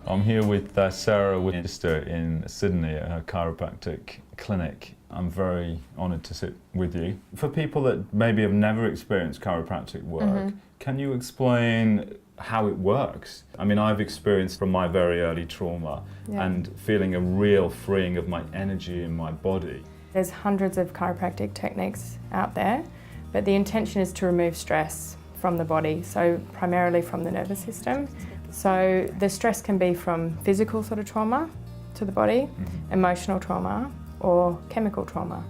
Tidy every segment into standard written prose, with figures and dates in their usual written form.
I'm here with Sara Winchester in Sydney at her chiropractic clinic. I'm very honoured to sit with you. For people that maybe have never experienced chiropractic work, can you explain how it works? I mean, I've experienced from my very early trauma and feeling a real freeing of my energy in my body. There's hundreds of chiropractic techniques out there, but the intention is to remove stress from the body, so primarily from the nervous system. So the stress can be from physical sort of trauma to the body, emotional trauma, or chemical trauma.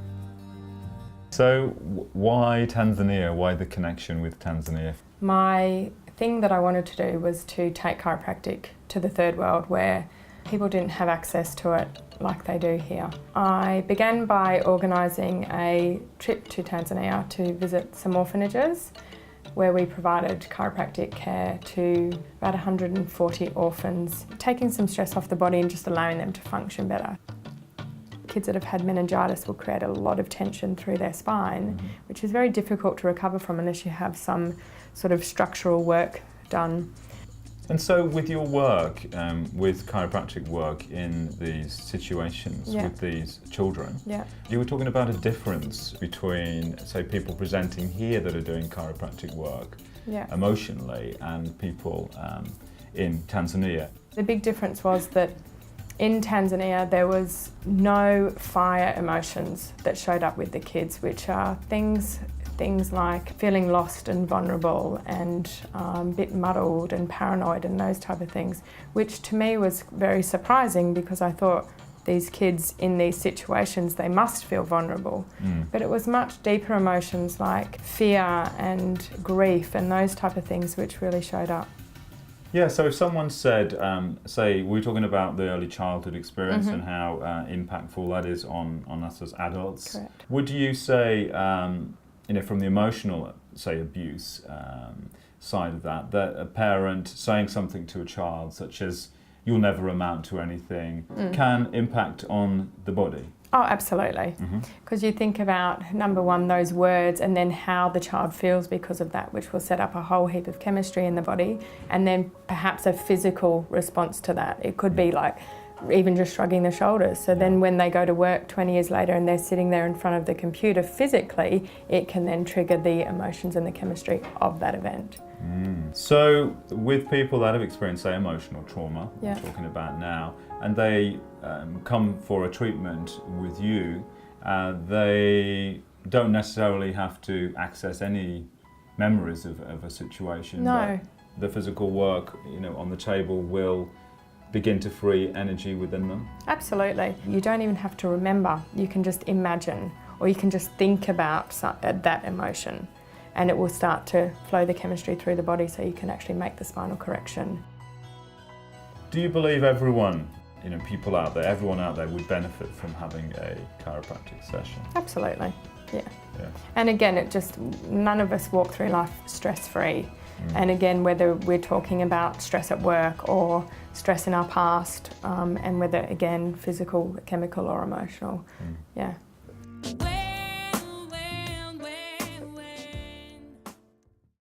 So why Tanzania? Why the connection with Tanzania? My thing that I wanted to do was to take chiropractic to the third world where people didn't have access to it like they do here. I began by organising a trip to Tanzania to visit some orphanages where we provided chiropractic care to about 140 orphans, taking some stress off the body and just allowing them to function better. Kids that have had meningitis will create a lot of tension through their spine, which is very difficult to recover from unless you have some sort of structural work done. And so with your work, with chiropractic work in these situations with these children, you were talking about a difference between, say, people presenting here that are doing chiropractic work emotionally and people in Tanzania. The big difference was that in Tanzania there was no fire emotions that showed up with the kids, which are things like feeling lost and vulnerable and a bit muddled and paranoid and those type of things, which to me was very surprising because I thought these kids in these situations, they must feel vulnerable. But it was much deeper emotions like fear and grief and those type of things which really showed up. Yeah, so if someone said, say, we're talking about the early childhood experience and how impactful that is on us as adults. Correct. Would you say, you know, from the emotional, say, abuse side of that, that a parent saying something to a child such as, you'll never amount to anything, can impact on the body? Oh, absolutely. Because you think about, number one, those words and then how the child feels because of that, which will set up a whole heap of chemistry in the body, and then perhaps a physical response to that. It could be like even just shrugging the shoulders. So then when they go to work 20 years later and they're sitting there in front of the computer physically, it can then trigger the emotions and the chemistry of that event. So with people that have experienced, say, emotional trauma, we're talking about now, and they come for a treatment with you, they don't necessarily have to access any memories of a situation. No. But the physical work, you know, on the table will begin to free energy within them? Absolutely. You don't even have to remember. You can just imagine, or you can just think about that emotion, and it will start to flow the chemistry through the body so you can actually make the spinal correction. Do you believe everyone, you know, people out there, everyone out there would benefit from having a chiropractic session? Absolutely, yeah. And again, none of us walk through life stress-free. And again, whether we're talking about stress at work or stress in our past, and whether, again, physical, chemical or emotional,